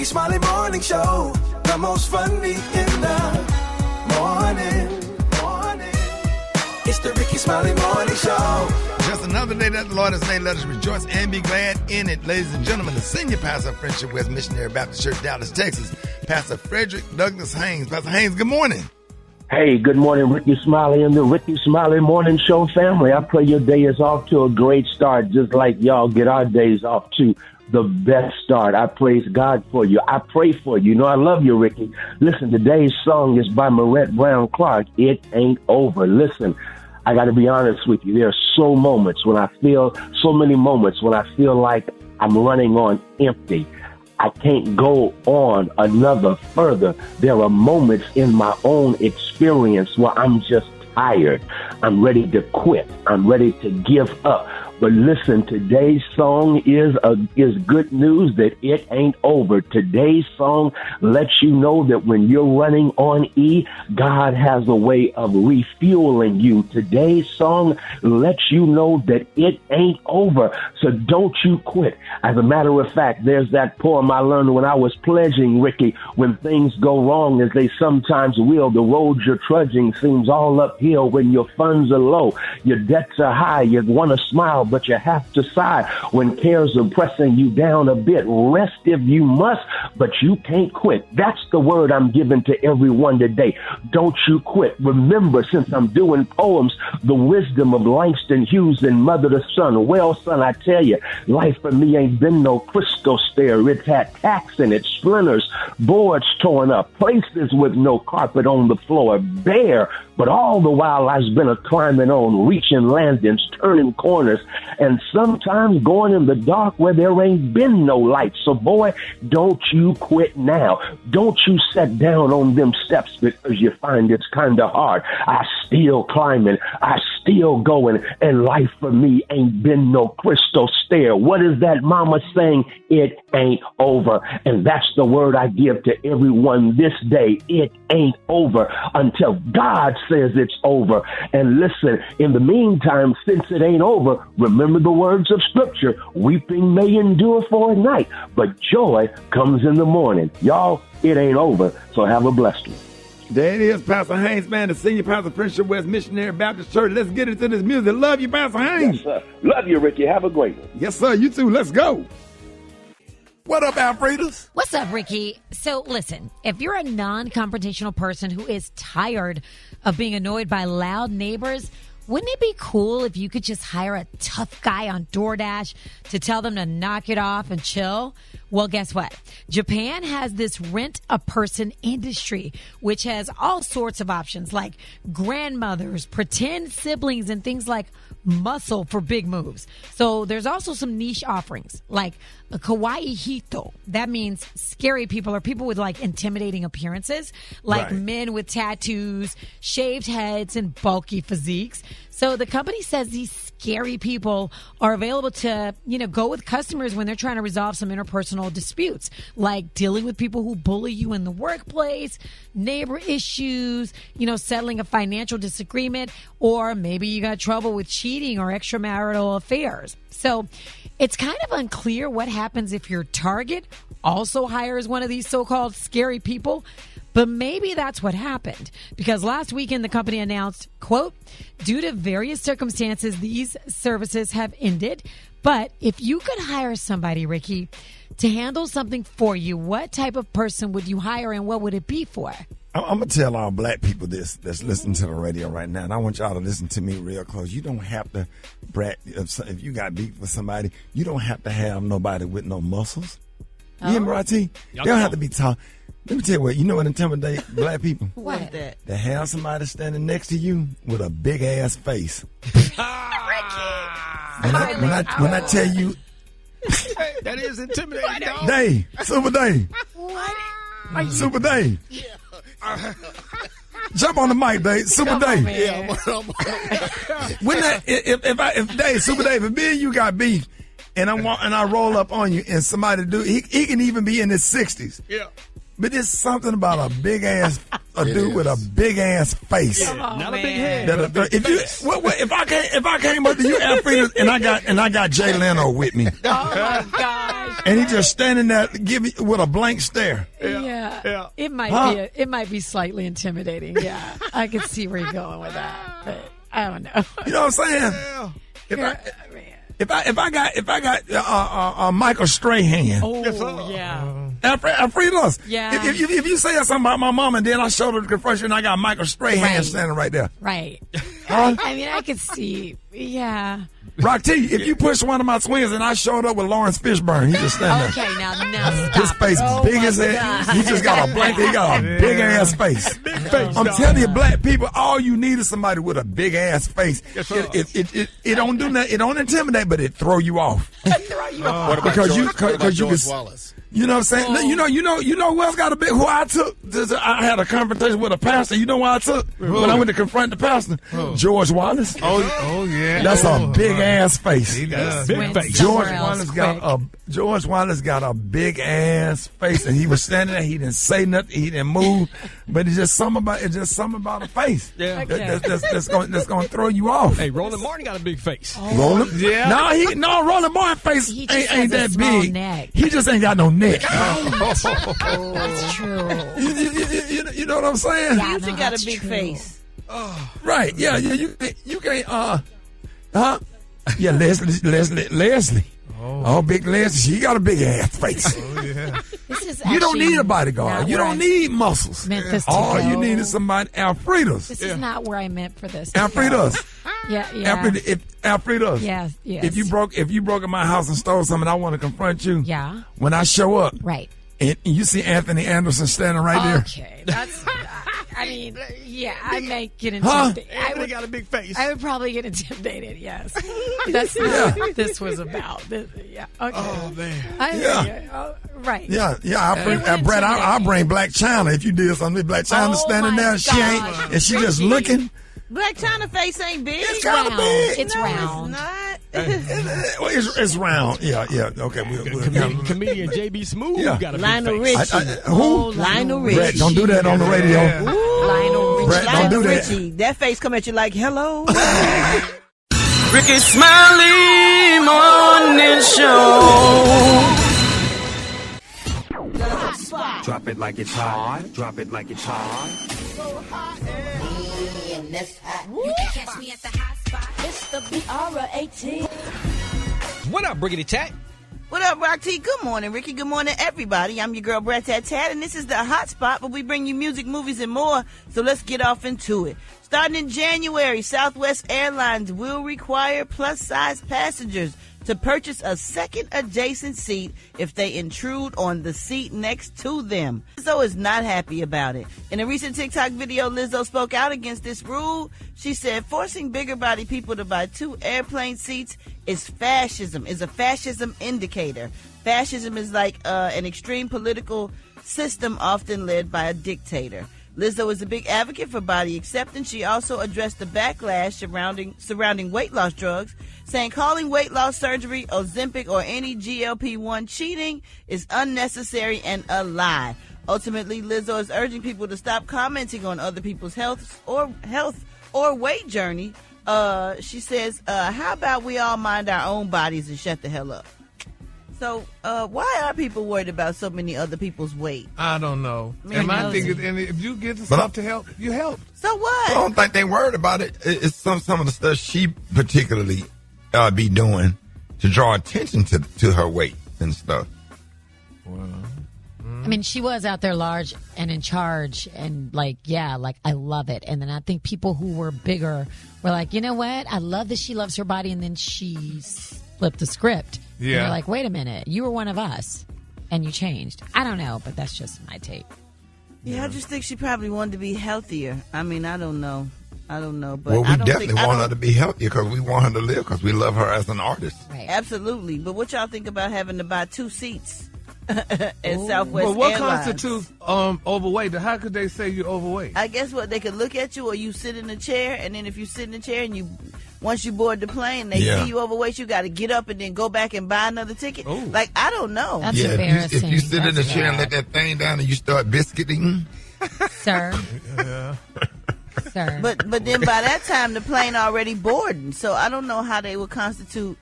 Smiley Morning Show, the most funny in the morning. It's the Rickey Smiley Morning Show. Just another day that the Lord has made. Let us rejoice and be glad in it. Ladies and gentlemen, the senior pastor of Friendship West Missionary Baptist Church, Dallas, Texas, Pastor Frederick Douglas Haynes. Pastor Haynes, good morning. Hey, good morning, Rickey Smiley and the Rickey Smiley Morning Show family. I pray your day is off to a great start, just like y'all get our days off to the best start. I praise God for you. I pray for you. You know, I love you, Rickey. Listen, today's song is by Marette Brown Clark. It ain't over. Listen, I got to be honest with you. There are so many moments when I feel like I'm running on empty. I can't go on another further. There are moments in my own experience where I'm just tired. I'm ready to quit. I'm ready to give up. But listen, today's song is good news that it ain't over. Today's song lets you know that when you're running on E, God has a way of refueling you. Today's song lets you know that it ain't over. So don't you quit. As a matter of fact, there's that poem I learned when I was pledging, Rickey, when things go wrong, as they sometimes will. The road you're trudging seems all uphill when your funds are low. Your debts are high. You want to smile, but you have to sigh when cares are pressing you down a bit. Rest if you must, but you can't quit. That's the word I'm giving to everyone today. Don't you quit. Remember, since I'm doing poems, the wisdom of Langston Hughes and Mother to Son. Well, son, I tell you, life for me ain't been no crystal stair. It's had tacks in it, splinters, boards torn up, places with no carpet on the floor, bare. But all the while I've been a climbing on, reaching landings, turning corners, and sometimes going in the dark where there ain't been no light. So, boy, don't you quit now. Don't you sit down on them steps because you find it's kind of hard. I still climbing. I still going. And life for me ain't been no crystal stair. What is that mama saying? It ain't over. And that's the word I give to everyone this day. It ain't over until God says it's over. And listen, in the meantime, since it ain't over, remember the words of Scripture. Weeping may endure for a night, but joy comes in the morning. Y'all, it ain't over, so have a blessed one. There it is, Pastor Haynes, man, the senior pastor of Friendship West Missionary Baptist Church. Let's get into this music. Love you, Pastor Haynes. Yes, sir. Love you, Rickey. Have a great one. Yes, sir. You too. Let's go. What up, Alfredas? What's up, Rickey? So listen, if you're a non-confrontational person who is tired of being annoyed by loud neighbors, wouldn't it be cool if you could just hire a tough guy on DoorDash to tell them to knock it off and chill? Well, guess what? Japan has this rent-a-person industry, which has all sorts of options like grandmothers, pretend siblings, and things like muscle for big moves. So there's also some niche offerings like a kawaii hito. That means scary people or people with like intimidating appearances, like men with tattoos, shaved heads, and bulky physiques. So the company says these scary people are available to, go with customers when they're trying to resolve some interpersonal disputes, like dealing with people who bully you in the workplace, neighbor issues, settling a financial disagreement, or maybe you got trouble with cheating or extramarital affairs. So it's kind of unclear what happens if your target also hires one of these so-called scary people. But maybe that's what happened, because last weekend the company announced, quote, due to various circumstances, these services have ended. But if you could hire somebody, Rickey, to handle something for you, what type of person would you hire and what would it be for? I'm going to tell all black people this that's listening to the radio right now, and I want y'all to listen to me real close. You don't have to, Brat, if you got beef with somebody, you don't have to have nobody with no muscles. You hear me, right, T? They don't have to be tall. Let me tell you what, you know what intimidates black people? What is that? To have somebody standing next to you with a big ass face. Rickey! When I tell you, that is intimidating, dog. Dave, Super Dave. What? Super Dave. Yeah. Jump on the mic, Dave. Super Dave. Yeah, if Dave, Super Dave, if me and you got beef, and I roll up on you, and somebody he can even be in his 60s. Yeah. But there's something about a big ass, dude with a big ass face. Yeah, not a big head. If I came up to you, Alfred, and I got Jay Leno with me. Oh my gosh. and he just standing there with a blank stare. Yeah. It might be slightly intimidating. Yeah. I could see where you're going with that. But I don't know. You know what I'm saying? If I got Michael Strahan. Oh, yeah. Alfredos. Yeah. If you say something about my mom and then I showed her the confession and I got Michael Strahan standing right there. Right. Huh? I mean, I could see. Yeah. Rock T, if you push one of my twins and I showed up with Lawrence Fishburne, he just standing there. Okay, now stop. His face big as hell. He just got a blanket. He got a big ass face. Big face. I'm telling you, black people, all you need is somebody with a big ass face. It don't do nothing. It don't intimidate, but it throw you off. What about Because George you can. Wallace? You know what I'm saying? You know who else got a big? Who I took? I had a conversation with a pastor. You know who I took when I went to confront the pastor? George Wallace. Oh yeah. That's a big ass face. He does. Big face. George Wallace got a big ass face, and he was standing there. He didn't say nothing. He didn't move, but it's just something about a face. Yeah. That's gonna throw you off. Hey, Roland Martin got a big face. Roland? Yeah. No, Roland Martin face He just ain't has a that small big. neck. He just ain't got no neck. That's true. You know what I'm saying? Yeah, You got a big face. Right? Yeah. You can't. Yeah, Leslie. Oh, big Leslie. She got a big ass face. This is You don't actually need a bodyguard. not You where don't I need muscles. meant this to All you go. need is somebody. Alfredos. This is not where I meant for this. to Alfredos. go. Yeah. Alfredos. Yes. If you broke in my house and stole something, I want to confront you. Yeah. When I show up, Right. and you see Anthony Anderson standing right there. Okay. That's. I mean, yeah. I may get Huh? intimidated. Anthony got a big face. I would probably get intimidated. Yes. That's not what this was about. Yeah. Okay. Oh man. Right. Yeah. would Brett, I'll intimidate bring Black China if you did something. with Black China Oh, standing my there, gosh. and she just looking. Black China face ain't big. It's kind of big. It's round. Well, it's round. Yeah. Okay. Comedian JB Smooth Yeah. got a Lionel big face. Richie. Who? Lionel Brett, Richie. don't do that on the radio. Lionel Richie. Brett, don't Lionel do that. Richie. That face come at you like, hello. Rickey Smiley Morning Show. Drop it like it's hot. Drop it like it's hot. You can catch me at the hot spot. It's the BR18. What up, Briggity Tat? What up, Rock T? Good morning, Ricky. Good morning, everybody. I'm your girl, Brat Tat Tat, and this is the Hot Spot, where we bring you music, movies, and more. So let's get off into it. Starting in January, Southwest Airlines will require plus-size passengers to purchase a second adjacent seat if they intrude on the seat next to them. Lizzo is not happy about it. In a recent TikTok video, Lizzo spoke out against this rule. She said, forcing bigger body people to buy 2 airplane seats is fascism, is a fascism indicator. Fascism is like an extreme political system often led by a dictator. Lizzo is a big advocate for body acceptance. She also addressed the backlash surrounding weight loss drugs, saying calling weight loss surgery, Ozempic, or any GLP-1 cheating is unnecessary and a lie. Ultimately, Lizzo is urging people to stop commenting on other people's health or weight journey. She says, how about we all mind our own bodies and shut the hell up? So, why are people worried about so many other people's weight? I don't know. Man, And my knows thing it. is, and if you get the stuff to help, you help. So what? I don't think they worried about it. It's some of the stuff she particularly be doing to draw attention to her weight and stuff. I mean, she was out there large and in charge and I love it. And then I think people who were bigger were like, you know what? I love that she loves her body. And then she flipped the script. Yeah. And they're like, wait a minute. You were one of us and you changed. I don't know, but that's just my take. Yeah, I just think she probably wanted to be healthier. I mean, I don't know. But Well, we I don't definitely think, want her to be healthier because we want her to live because we love her as an artist. Right. Absolutely. But what y'all think about having to buy 2 seats at Southwest But what Airlines? constitutes overweight? How could they say you're overweight? I guess what they could look at you, or you sit in a chair, and then if you sit in a chair and once you board the plane, they see you overweight, you got to get up and then go back and buy another ticket. Ooh. Like, I don't know. That's If embarrassing. you sit in the That's chair and bad. let that thing down and you start biscuiting, Sir. Sir. But then by that time, the plane already boarding. So I don't know how they would constitute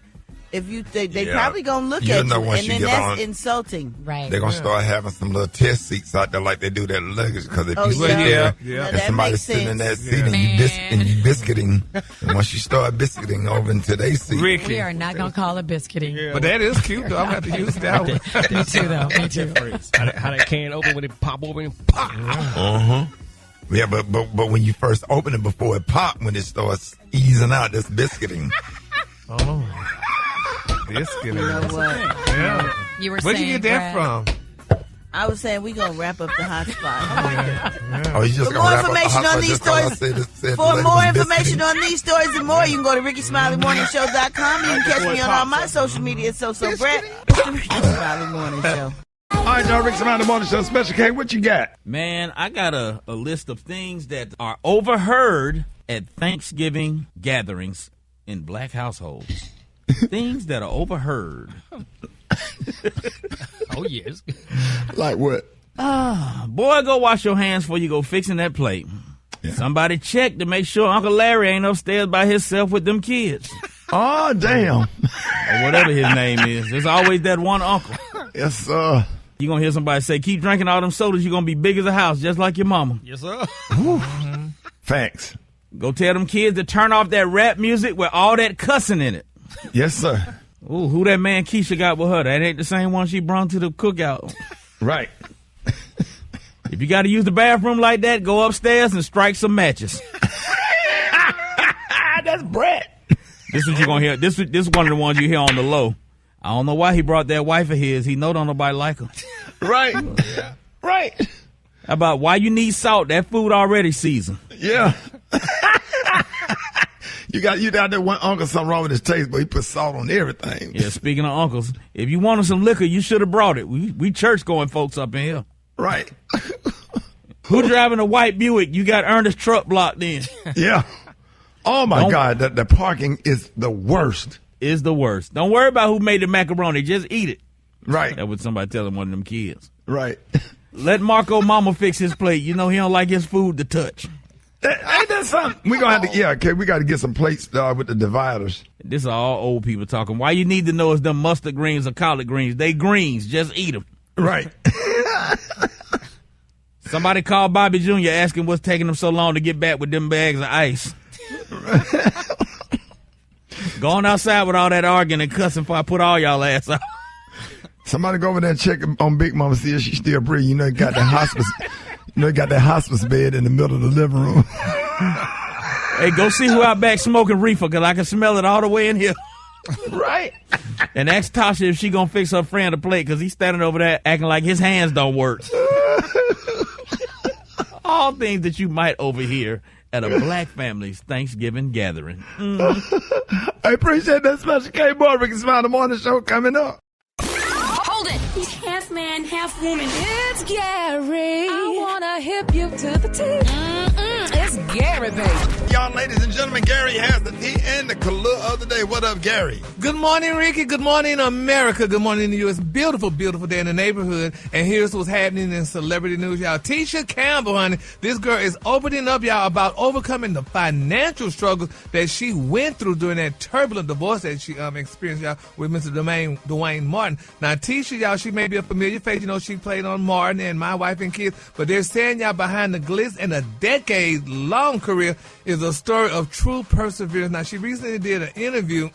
If you, they probably gonna look at you, and then that's insulting. Right. They're gonna start having some little test seats out there like they do that luggage. Because if you sit there and somebody's sitting in that seat and you biscuiting, and once you start biscuiting over into their seat, Ricky. We are not gonna call it biscuiting. Yeah. But that is cute though. I'm gonna have to use that one. Me too, though. Me too. How that can open when it pop open and pop. Yeah, but when you first open it before it pop, when it starts easing out, that's biscuiting. Biscuiting. You know what? Yeah. You were Where'd saying, you get that Brad? from? I was saying we gonna wrap up the hot spot. Oh, you just For more information on these stories, for more information on these stories and more, you can go to RickySmileyMorningShow.com. You can catch me on all my social media. So Brat, it's the Rickey Smiley Morning Show. All right, y'all, Rickey Smiley Morning Show. Special K, what you got? Man, I got a list of things that are overheard at Thanksgiving gatherings in black households. Things that are overheard. Oh, yes. Like what? Boy, go wash your hands before you go fixing that plate. Yeah. Somebody check to make sure Uncle Larry ain't upstairs by himself with them kids. Oh, damn. Or whatever his name is. There's always that one uncle. Yes, sir. You're going to hear somebody say, keep drinking all them sodas, you're going to be big as a house, just like your mama. Yes, sir. Facts. Go tell them kids to turn off that rap music with all that cussing in it. Yes, sir. Ooh, who that man Keisha got with her? That ain't the same one she brought to the cookout. Right. If you got to use the bathroom like that, go upstairs and strike some matches. That's Brat. This is what you're going to hear. This is one of the ones you hear on the low. I don't know why he brought that wife of his. He know don't nobody like her. Right. Yeah. Right. How about why you need salt? That food already seasoned. Yeah. You got that one uncle something wrong with his taste, but he put salt on everything. Yeah, speaking of uncles, if you wanted some liquor, you should have brought it. We church-going folks up in here. Right. Who driving a white Buick? You got Ernest truck blocked in. Yeah. Oh, my God. The parking is the worst. Is the worst. Don't worry about who made the macaroni. Just eat it. Right. That was somebody telling one of them kids. Right. Let Marco Mama fix his plate. You know he don't like his food to touch. Ain't that something? We gonna have to, okay, we got to get some plates with the dividers. This is all old people talking. Why you need to know is them mustard greens or collard greens. They greens. Just eat them. Right. Somebody called Bobby Jr. asking what's taking them so long to get back with them bags of ice. Going outside with all that arguing and cussing before I put all y'all ass out. Somebody go over there and check on Big Mama, see if she still breathing. You know, you got that hospice. You know, you got that hospice bed in the middle of the living room. Hey, go see who out back smoking reefer, because I can smell it all the way in here. Right. And ask Tasha if she going to fix her friend a plate, because he's standing over there acting like his hands don't work. All things that you might overhear at a black family's Thanksgiving gathering. I appreciate that. Special K boy, Rickey Smiley Morning Show coming up. Hold it. He's half man, half woman. It's Gary. I wanna hip you to the teeth. It's Gary, baby. Y'all, ladies and gentlemen, Gary has the tea and the color of the day. What up, Gary? Good morning, Ricky. Good morning, America. Good morning to you. It's a beautiful, beautiful day in the neighborhood. And here's what's happening in celebrity news, y'all. Tisha Campbell, honey, this girl is opening up, y'all, about overcoming the financial struggles that she went through during that turbulent divorce that she experienced, y'all, with Mr. Dwayne Martin. Now, Tisha, y'all, she may be a familiar face. You know, she played on Martin and My Wife and Kids. But they're saying, y'all, behind the glitz and a decade-long career is a story of true perseverance. Now, she recently did an interview,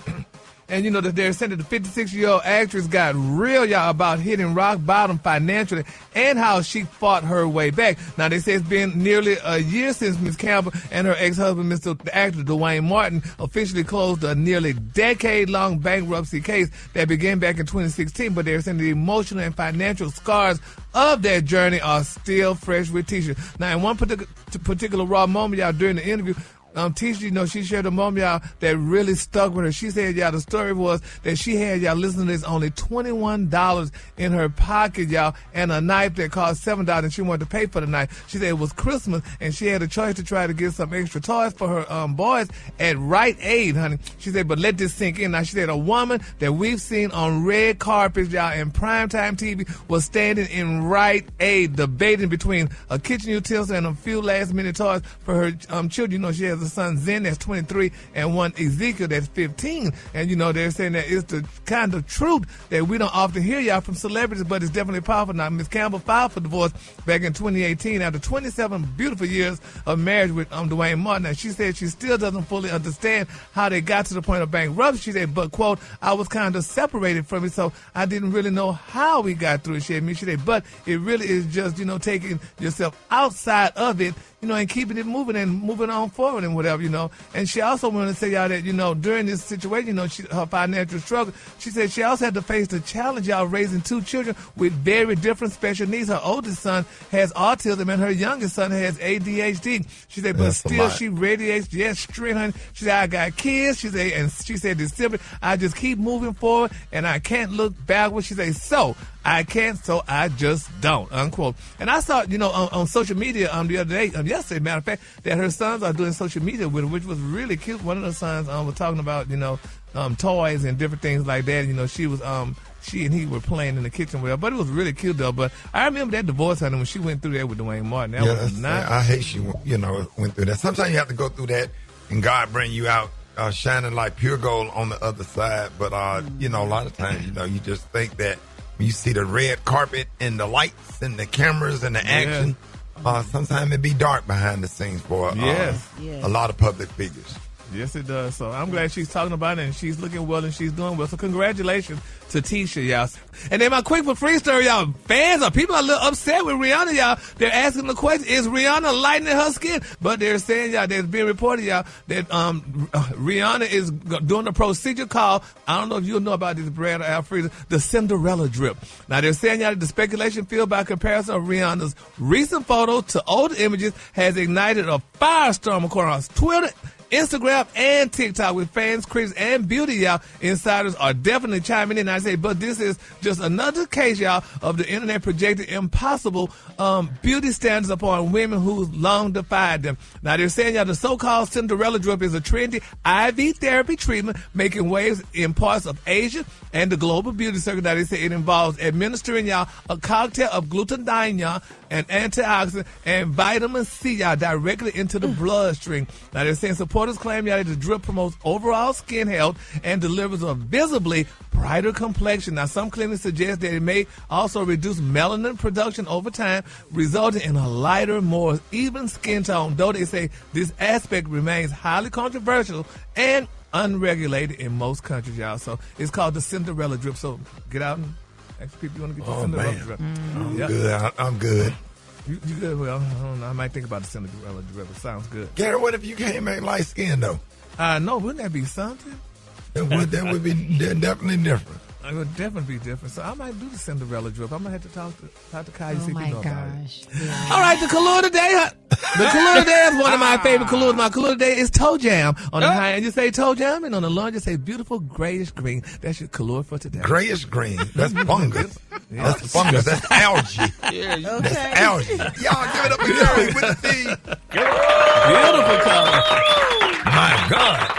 and you know that they're saying that the 56-year-old actress got real, y'all, about hitting rock bottom financially and how she fought her way back. Now, they say it's been nearly a year since Ms. Campbell and her ex-husband, the actor Dwayne Martin, officially closed a nearly decade-long bankruptcy case that began back in 2016, but they're saying the emotional and financial scars of that journey are still fresh with Tisha. Now, in one particular raw moment, y'all, during the interview, Tisha, you know, she shared a moment, y'all, that really stuck with her. She said, y'all, the story was that she had, y'all, listen to this, only $21 in her pocket, y'all, and a knife that cost $7, and she wanted to pay for the knife. She said it was Christmas, and she had a choice to try to get some extra toys for her boys at Rite Aid, honey. She said, but let this sink in. Now, she said a woman that we've seen on red carpets, y'all, in primetime TV was standing in Rite Aid debating between a kitchen utensil and a few last-minute toys for her children. You know, she has has a son, Zen, that's 23, and one Ezekiel, that's 15. And, they're saying that it's the kind of truth that we don't often hear, y'all, from celebrities, but it's definitely powerful. Now, Ms. Campbell filed for divorce back in 2018 after 27 beautiful years of marriage with Dwayne Martin. Now, she said she still doesn't fully understand how they got to the point of bankruptcy. She said, but, quote, I was kind of separated from it, so I didn't really know how we got through it. She said, but it really is just, taking yourself outside of it, and keeping it moving and moving on forward and whatever, And she also wanted to say, y'all, that, during this situation, her financial struggle, she said she also had to face the challenge, y'all, raising two children with very different special needs. Her oldest son has autism and her youngest son has ADHD. She said, but still she radiates, strength, honey. She said, I got kids. She said, this simply, I just keep moving forward and I can't look backwards. She said, so I can't, so I just don't, unquote. And I saw, on social media the other day, yesterday, matter of fact, that her sons are doing social media with her, which was really cute. One of the sons was talking about, toys and different things like that. She was, she and he were playing in the kitchen with her, but it was really cute though. But I remember that divorce, honey, when she went through that with Dwayne Martin. That was not. I hate she, went through that. Sometimes you have to go through that, and God bring you out shining like pure gold on the other side. But a lot of times, you just think that when you see the red carpet and the lights and the cameras and the action, sometimes it be dark behind the scenes for a lot of public figures. Yes, it does. So I'm glad she's talking about it, and she's looking well, and she's doing well. So congratulations to Tisha, y'all. And then my quick for free story, y'all. Fans or people are a little upset with Rihanna, y'all. They're asking the question, is Rihanna lightening her skin? But they're saying, y'all, there's been reported, y'all, that Rihanna is doing a procedure called, I don't know if you'll know about this, Brat or Alfreda, the Cinderella drip. Now, they're saying, y'all, that the speculation field by comparison of Rihanna's recent photos to older images has ignited a firestorm across Twitter, Instagram, and TikTok with fans, critics, and beauty, y'all. Insiders are definitely chiming in. I say, but this is just another case, y'all, of the internet projecting impossible beauty standards upon women who long defied them. Now, they're saying, y'all, the so-called Cinderella drip is a trendy IV therapy treatment making waves in parts of Asia and the global beauty circuit. Now, they say it involves administering, y'all, a cocktail of glutathione, y'all, and antioxidant and vitamin C, y'all, directly into the bloodstream. Now, they're saying supporters claim, y'all, that the drip promotes overall skin health and delivers a visibly brighter complexion. Now, some clinics suggest that it may also reduce melanin production over time, resulting in a lighter, more even skin tone, though they say this aspect remains highly controversial and unregulated in most countries, y'all. So it's called the Cinderella drip. So get out and ask people you want to get the Cinderella drip. I'm good. You good? Well, I don't know. I might think about the Cinderella drip. It sounds good. Gary, what if you can't make light skin though? No, wouldn't that be something? That would be definitely different. It would definitely be different. So I might do the Cinderella drip. I'm going to have to talk to Kai. See if you know about it. Yeah. All right, the color today. The color today is one of my favorite colors. My color today is toe jam. On the high end, you say toe jam, and on the low end, you say beautiful grayish green. That's your color for today. Grayish green. That's fungus. That's fungus. That's algae. Yeah, okay. That's algae. Y'all give it up again with the beautiful color. My God.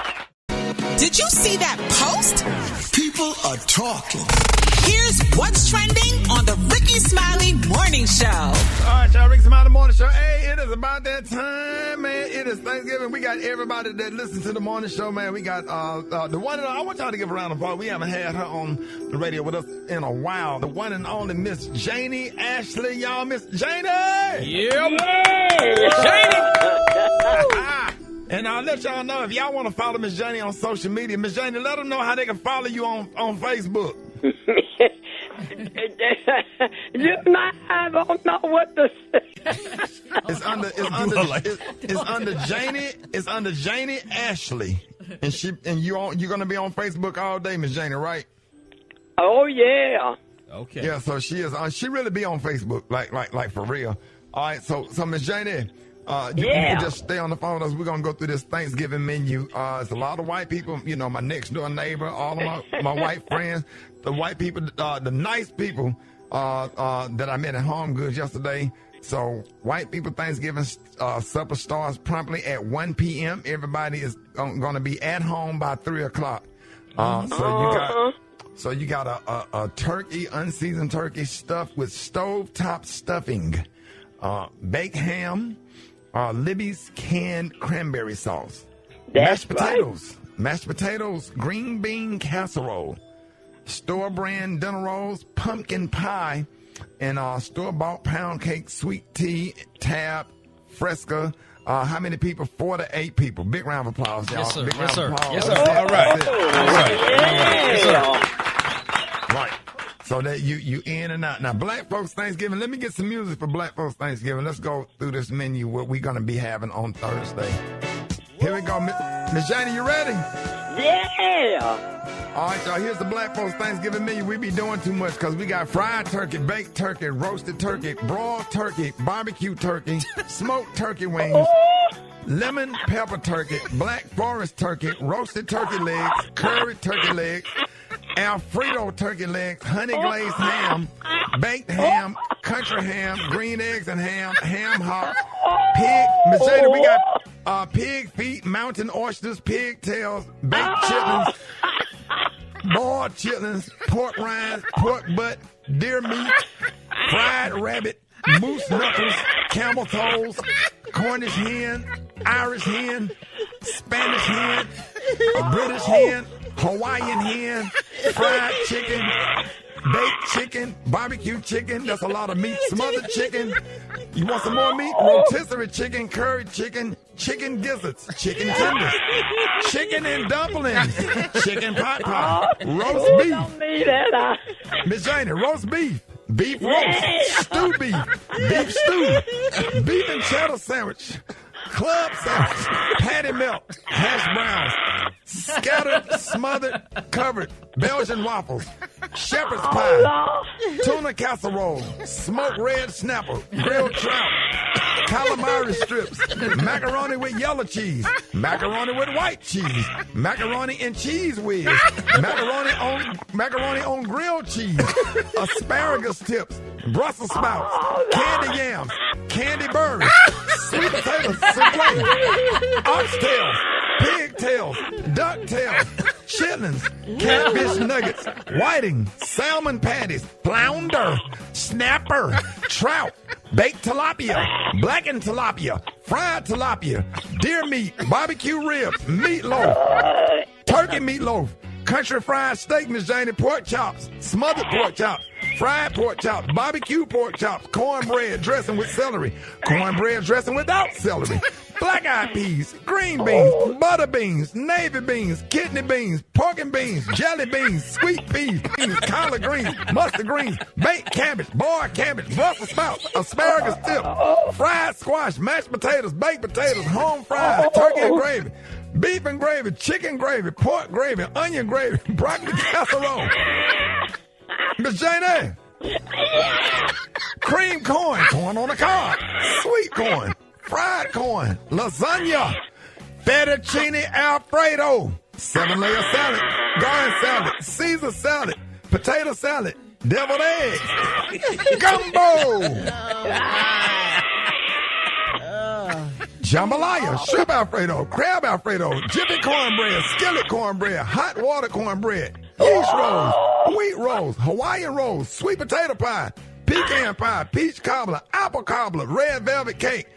Did you see that post? People are talking. Here's what's trending on the Rickey Smiley Morning Show. All right, y'all, Rickey Smiley Morning Show. Hey, it is about that time, man. It is Thanksgiving. We got everybody that listens to the morning show, man. We got the one and I want y'all to give a round of applause. We haven't had her on the radio with us in a while. The one and only Miss Janie Ashley, y'all. Miss Janie! Yep. Janie! And I'll let y'all know if y'all want to follow Miss Janie on social media. Miss Janie, let them know how they can follow you on Facebook. I don't know what to say. It's under Janie Ashley, and you're gonna be on Facebook all day, Miss Janie, right? Oh yeah. Okay. Yeah, so she is. She really be on Facebook, like for real. All right, so Miss Janie. You can just stay on the phone with us. We're going to go through this Thanksgiving menu. It's a lot of white people, my next door neighbor, all of my white friends, the white people, the nice people that I met at Home Goods yesterday. So white people Thanksgiving supper starts promptly at 1 p.m. Everybody is going to be at home by 3 o'clock. So you got a turkey, unseasoned turkey stuffed with stovetop stuffing, baked ham, Libby's canned cranberry sauce. That's Mashed potatoes, green bean casserole, store brand dinner rolls, pumpkin pie, and store-bought pound cake, sweet tea, tab, fresca. How many people? 4 to 8 people. Big round of applause, y'all. Yes, sir. Big Yes, round of sir. applause. Yes, sir. That's it. All right. That's it. All right. Yes, sir. Right. So that you in and out. Now, Black Folks Thanksgiving. Let me get some music for Black Folks Thanksgiving. Let's go through this menu, what we're going to be having on Thursday. Here we go. Miss Janie, you ready? Yeah. All right, y'all. Here's the Black Folks Thanksgiving menu. We be doing too much because we got fried turkey, baked turkey, roasted turkey, broiled turkey, barbecue turkey, smoked turkey wings, lemon pepper turkey, black forest turkey, roasted turkey legs, curried turkey legs, Alfredo turkey legs, honey glazed ham, baked ham, country ham, green eggs and ham, ham hocks, pig. Miss Jada, we got pig feet, mountain oysters, pigtails, baked chitlins, boiled chitlins, pork rinds, pork butt, deer meat, fried rabbit, moose knuckles, camel toes, Cornish hen, Irish hen, Spanish hen, British hen, Hawaiian hen, fried chicken, baked chicken, barbecue chicken. That's a lot of meat. Smothered chicken. You want some more meat? Rotisserie chicken, curried chicken, chicken gizzards, chicken tenders, chicken and dumplings, chicken pot pie, roast beef. Don't need that. Miss Janie, roast beef. Beef roast, stew beef, beef stew, beef and cheddar sandwich, club sandwich, patty melt, hash browns, scattered, smothered, covered, Belgian waffles, shepherd's pie, tuna casserole, smoked red snapper, grilled trout, calamari strips, macaroni with yellow cheese, macaroni with white cheese, macaroni and cheese whiz, macaroni on grilled cheese, asparagus tips, Brussels sprouts, candy yams, candy birds, sweet potato souffle, oxtails, pigtails, ducktails, chitlins, catfish nuggets, whiting, salmon patties, flounder, snapper, trout, baked tilapia, blackened tilapia, fried tilapia, deer meat, barbecue ribs, meatloaf, turkey meatloaf, country fried steak, Miss Janie, pork chops, smothered pork chops, fried pork chops, barbecue pork chops, cornbread dressing with celery, cornbread dressing without celery, black-eyed peas, green beans, butter beans, navy beans, kidney beans, pork and beans, jelly beans, sweet peas, collard greens, mustard greens, baked cabbage, boiled cabbage, Brussels sprouts, asparagus tip, fried squash, mashed potatoes, baked potatoes, home fries, turkey and gravy, beef and gravy, chicken gravy, pork gravy, onion gravy, broccoli casserole. Miss Janie, cream corn, corn on the cob, sweet corn, fried corn, lasagna, fettuccine alfredo, 7-layer salad, garden salad, Caesar salad, potato salad, deviled eggs, gumbo, jambalaya, shrimp alfredo, crab alfredo, jiffy cornbread, skillet cornbread, hot water cornbread, yeast rolls, wheat rolls, Hawaiian rolls, sweet potato pie, pecan pie, peach cobbler, apple cobbler, red velvet cake,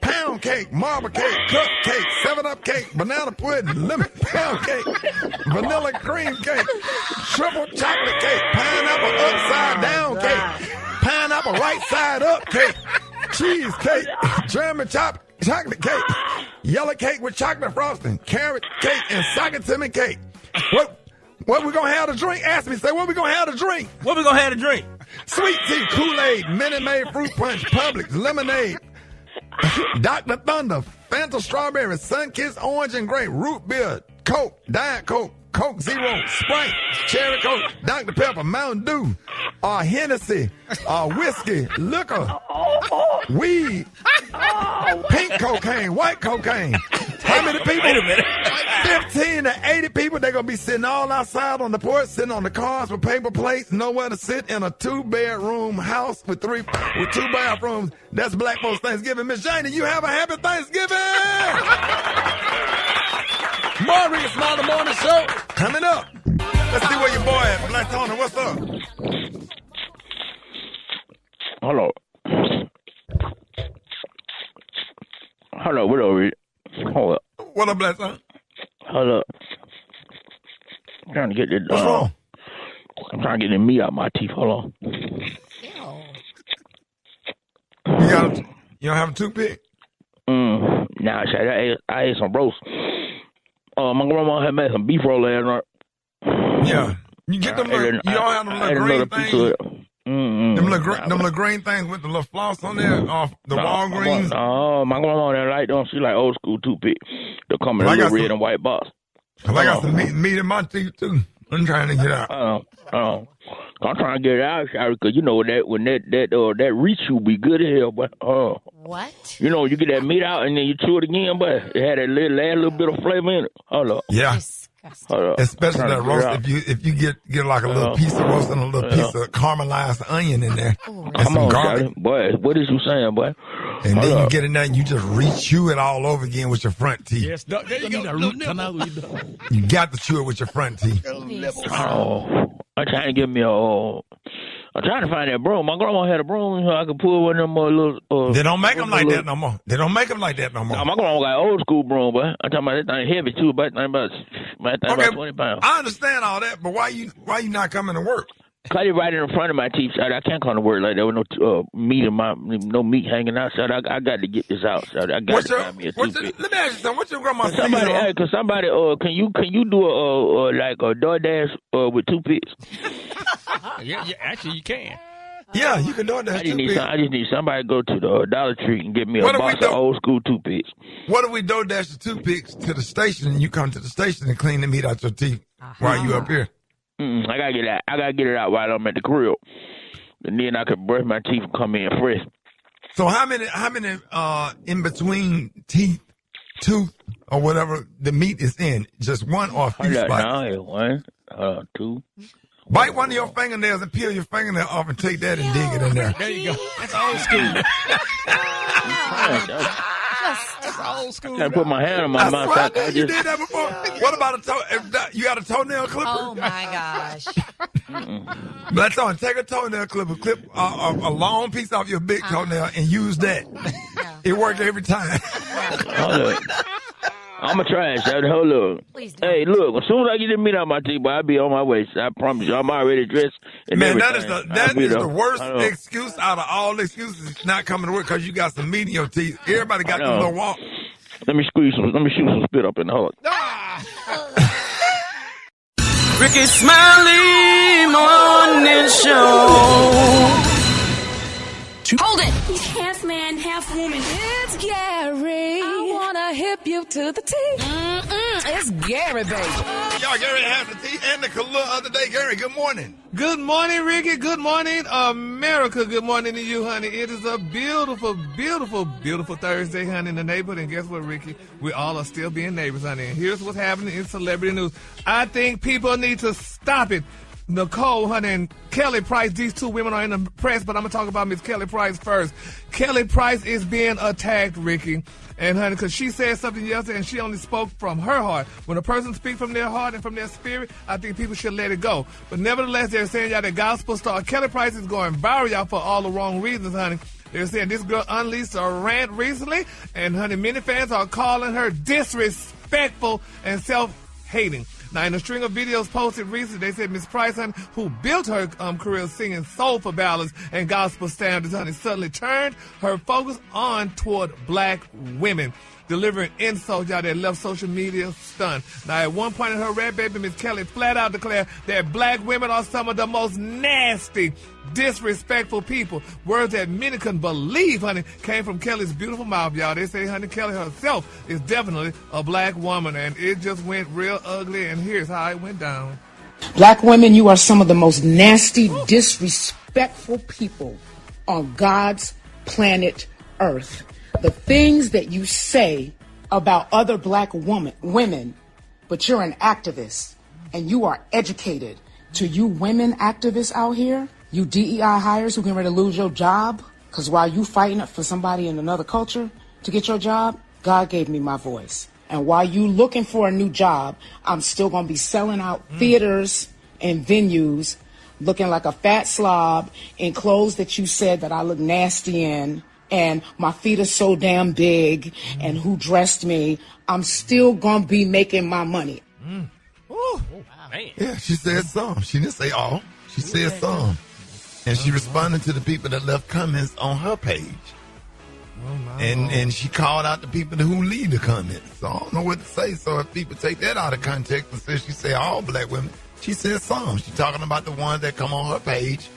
pound cake, marble cake, cupcake, 7-Up cake, banana pudding, lemon pound cake, vanilla cream cake, triple chocolate cake, pineapple upside down cake, pineapple right side up cake, cheese cake, German chocolate cake, yellow cake with chocolate frosting, carrot cake, and sakatimi cake. What we gonna have to drink? Ask me, say, what we gonna have to drink? What we gonna have to drink? Sweet tea, Kool-Aid, Minute Maid fruit punch, Publix, lemonade, Dr. Thunder, Fanta strawberry, Sunkist orange and grape, root beer, Coke, Diet Coke, Coke Zero, Sprite, Cherry Coke, Dr. Pepper, Mountain Dew, Hennessy, whiskey, liquor, weed, pink cocaine, white cocaine. How many people? Wait a minute. 15 to 80 people. They're going to be sitting all outside on the porch, sitting on the cars with paper plates, nowhere to sit in a 2-bedroom house with 2 bathrooms. That's Black Folks Thanksgiving. Miss Janie, you have a happy Thanksgiving. More Rickey Smiley Morning Show coming up. Let's see where your boy at. Black Tony, what's up? Hello. Hold up, what over? Hold up. What up, Black son? Hold up. I'm trying to get this. What's wrong? I'm trying to get the meat out my teeth. Hold on. You don't have a toothpick? Nah, shit. I ate some roast. My grandma had made some beef roll last night. Yeah. You get them little, you don't have them little green things. Them little green things with the little floss on there off the Walgreens. My grandma didn't like them. She like old school toothpick. They come in a little red and white box. Cause I got some meat in my teeth too. I'm trying to get out. I'm trying to get it out, because you know that when that reach will be good as hell, but what? You know, you get that meat out and then you chew it again, but it had a little bit of flavor in it. Hold up. Yeah. Especially that roast. If you get like a little piece of roast and a little piece of caramelized onion in there, and some garlic. Boy, what is you saying, boy? And then you get in there and you just re-chew it all over again with your front teeth. Yes, there you go. You got to chew it with your front teeth. I'm trying to get me I'm trying to find that broom. My grandma had a broom, so I could pull one of them little. They don't make them like that no more. They don't make them like that no more. No, my grandma got old school broom, but I'm talking about that thing heavy too, about 20 pounds. I understand all that, but why you not coming to work? Cut it right in the front of my teeth, I can't come to work like that with no meat hanging out. I got to get this out. I got to find me a toothpick. Let me ask you something. What's your grandma saying? Somebody, can you do a DoorDash with toothpicks? Yeah, actually you can. Yeah, you can DoorDash toothpicks. I just need somebody to go to the Dollar Tree and get me a box of old school toothpicks. What if we DoorDash the toothpicks to the station and you come to the station and clean the meat out your teeth while you up here? I gotta get it out. I gotta get it out while I'm at the crib, and then I can brush my teeth and come in fresh. So how many in between tooth or whatever the meat is in? Just one or a few spots? No, 1, 2. Bite one of your fingernails and peel your fingernail off and take that and dig it in there. There you go. That's old school. That's old school. I put my hand on my mouth. You did that before. What about you got a toenail clipper? Oh my gosh. Let's take a toenail clipper, clip a long piece off your big toenail and use that. It worked every time. I'm going to try it, Shawty. Hold up. Hey, look, as soon as I get the meat out my teeth, boy, I'll be on my way. I promise you, I'm already dressed. Man, that is the worst excuse out of all excuses not coming to work because you got some meat in your teeth. Everybody got them little walk. Let me shoot some spit up in the hole. Rickey Smiley Morning Show. Hold it! He's half man, half woman. It's Gary. I wanna hip you to the teeth. It's Gary, baby. Y'all, Gary has the teeth and the color of the day. Gary, good morning. Good morning, Ricky. Good morning, America. Good morning to you, honey. It is a beautiful, beautiful, beautiful Thursday, honey, in the neighborhood. And guess what, Ricky? We all are still being neighbors, honey. And here's what's happening in celebrity news. I think people need to stop it. Nicole, honey, and Kelly Price, these two women are in the press, but I'm going to talk about Miss Kelly Price first. Kelly Price is being attacked, Ricky, and honey, because she said something yesterday and she only spoke from her heart. When a person speaks from their heart and from their spirit, I think people should let it go. But nevertheless, they're saying, y'all, the gospel star Kelly Price is going viral, y'all, for all the wrong reasons, honey. They're saying this girl unleashed a rant recently, and honey, many fans are calling her disrespectful and self-hating. Now, in a string of videos posted recently, they said Miss Price, honey, who built her career singing soulful ballads and gospel standards, honey, suddenly turned her focus on toward black women, delivering insults, y'all, that left social media stunned. Now, at one point in her rap, baby, Miss Kelly flat out declared that black women are some of the most nasty, disrespectful people. Words that many couldn't believe, honey, came from Kelly's beautiful mouth, y'all. They say, honey, Kelly herself is definitely a black woman, and it just went real ugly, and here's how it went down. Black women, you are some of the most nasty, disrespectful people on God's planet Earth. The things that you say about other black women, but you're an activist, and you are educated. To you women activists out here, you DEI hires who getting ready to lose your job, because while you fighting for somebody in another culture to get your job, God gave me my voice. And while you looking for a new job, I'm still going to be selling out theaters and venues, looking like a fat slob in clothes that you said that I look nasty in, and my feet are so damn big and who dressed me, I'm still going to be making my money. Oh, man. Yeah, she said some. She didn't say all. She said some. And she responded to the people that left comments on her page. And she called out the people who leave the comments. So I don't know what to say. So if people take that out of context and say she said all black women, she said some. She's talking about the ones that come on her page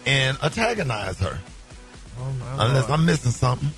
and antagonize her. Unless I'm missing something.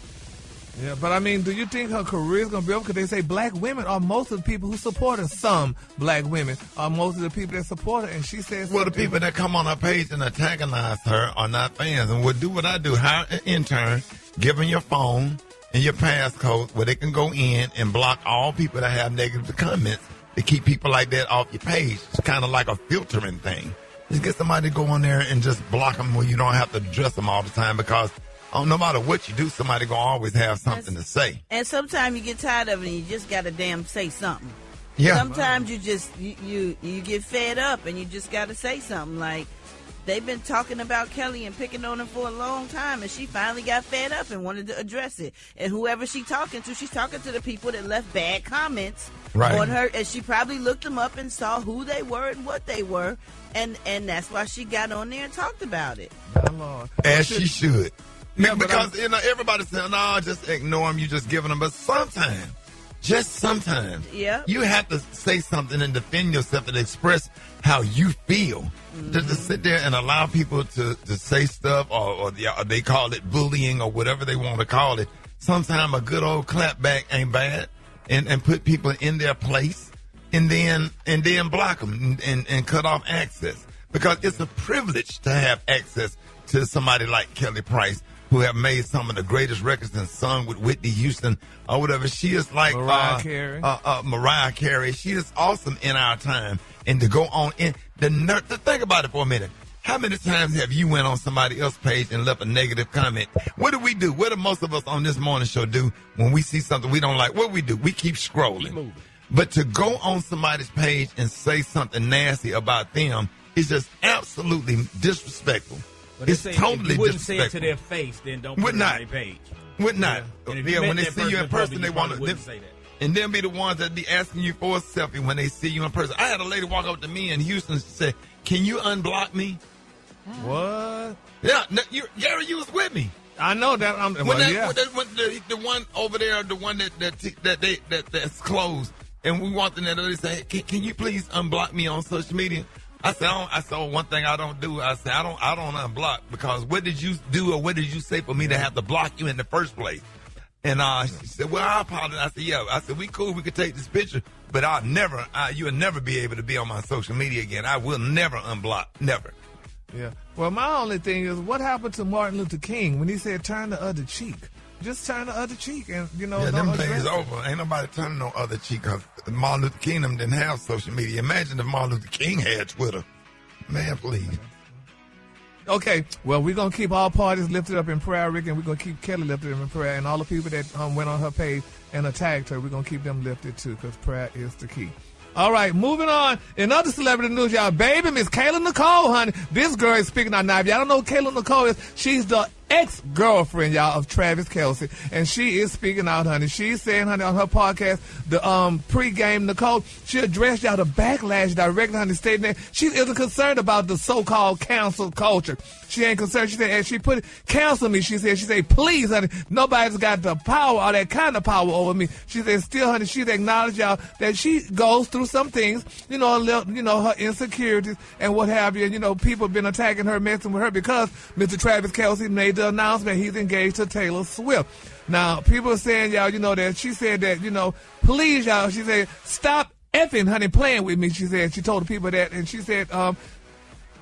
Yeah, but I mean, do you think her career is going to be over? Because they say black women are most of the people who support her. Some black women are most of the people that support her. And she says... Well, the people that come on her page and antagonize her are not fans. And would do what I do. Hire an intern, give them your phone and your passcode where they can go in and block all people that have negative comments to keep people like that off your page. It's kind of like a filtering thing. Just get somebody to go on there and just block them where you don't have to address them all the time because... no matter what you do, somebody gonna always have something to say. And sometimes you get tired of it and you just gotta damn say something. Yeah. Sometimes you just you get fed up and you just gotta say something. Like they've been talking about Kelly and picking on her for a long time, and she finally got fed up and wanted to address it. And whoever she's talking to the people that left bad comments on her, and she probably looked them up and saw who they were and what they were, and that's why she got on there and talked about it. As she should. Yeah, because everybody's saying, no, just ignore them, you just giving them. But sometimes, just sometimes, you have to say something and defend yourself and express how you feel. Just to sit there and allow people to say stuff or they call it bullying or whatever they want to call it. Sometimes a good old clapback ain't bad and put people in their place and then block them and cut off access. Because it's a privilege to have access to somebody like Kelly Price, who have made some of the greatest records and sung with Whitney Houston or whatever. She is like Mariah Carey. Mariah Carey. She is awesome in our time. And to go on in to think about it for a minute. How many times have you went on somebody else's page and left a negative comment? What do we do? What do most of us on this morning show do when we see something we don't like? What we do? We keep scrolling. But to go on somebody's page and say something nasty about them is just absolutely disrespectful. But it's totally if you wouldn't disrespectful. say it to their face, then don't put it on their page. Would not. Yeah, when they see you in person, they want to say that. And then be the ones that be asking you for a selfie when they see you in person. I had a lady walk up to me in Houston and say, "Can you unblock me?" What? Yeah, Gary, you was with me. I know that. The one over there, the one that's closed, and we want them to say, "Can you please unblock me on social media?" I said, one thing I don't do. I said, I don't unblock because what did you do or what did you say for me to have to block you in the first place? And she said, well, I apologize. I said, yeah. I said, we cool. We could take this picture, but you'll never be able to be on my social media again. I will never unblock. Never. Yeah. Well, my only thing is, what happened to Martin Luther King when he said, turn the other cheek? Just turn the other cheek and, them things over. Ain't nobody turning no other cheek because Martin Luther King didn't have social media. Imagine if Martin Luther King had Twitter. Man, please. Okay, well, we're going to keep all parties lifted up in prayer, Rick, and we're going to keep Kelly lifted up in prayer. And all the people that went on her page and attacked her, we're going to keep them lifted, too, because prayer is the key. All right, moving on. In other celebrity news, y'all, baby, Miss Kayla Nicole, honey. This girl is speaking out now. If y'all don't know who Kayla Nicole is, she's the ex-girlfriend, y'all, of Travis Kelce. And she is speaking out, honey. She's saying, honey, on her podcast, the pregame Nicole, she addressed y'all the backlash directly, honey, stating that she isn't concerned about the so-called cancel culture. She ain't concerned. She said, and she put it, cancel me. She said, please, honey, nobody's got the power or that kind of power over me. She said, still, honey, she's acknowledged, y'all, that she goes through some things, her insecurities and what have you. And, people have been attacking her, messing with her because Mr. Travis Kelce made the announcement he's engaged to Taylor Swift. Now, people are saying, y'all, that she said that, please, y'all, she said, stop effing, honey, playing with me, she said. She told the people that, and she said,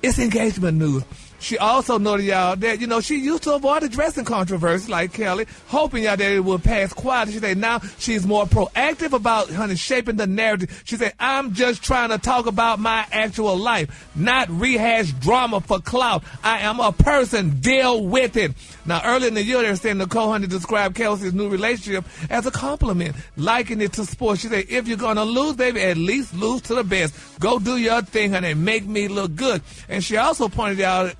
it's engagement news. She also noted, y'all, that, she used to avoid addressing controversy like Kelly, hoping, y'all, that it would pass quietly. She said now she's more proactive about, honey, shaping the narrative. She said, I'm just trying to talk about my actual life, not rehash drama for clout. I am a person. Deal with it. Now, earlier in the year, they were saying Nicole, honey, described Kelsey's new relationship as a compliment, liking it to sports. She said, if you're going to lose, baby, at least lose to the best. Go do your thing, honey, and make me look good. And she also pointed out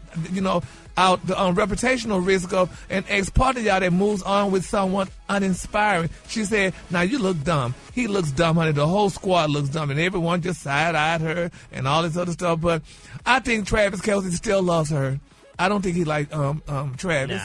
out the reputational risk of an ex-partner y'all that moves on with someone uninspiring. She said, now you look dumb. He looks dumb, honey. The whole squad looks dumb, and everyone just side-eyed her and all this other stuff. But I think Travis Kelce still loves her. I don't think he like Travis.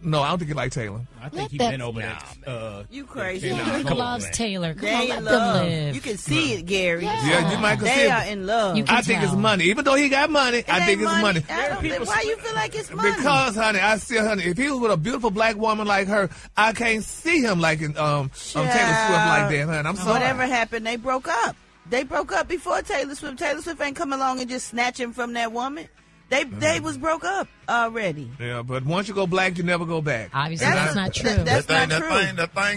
No, I don't think he like Taylor. I think he been over that. You crazy? He loves Taylor. Come on, let them live. You can see it, Gary. Yeah, you might they are in love. I think it's money. Even though he got money, I think it's money. Why you feel like it's money? Because, honey, if he was with a beautiful black woman like her, I can't see him liking Taylor Swift like that, honey. I'm sorry. Whatever happened, they broke up. They broke up before Taylor Swift. Taylor Swift ain't come along and just snatch him from that woman. They was broke up already. Yeah, but once you go black, you never go back. Obviously, that's not true. That thing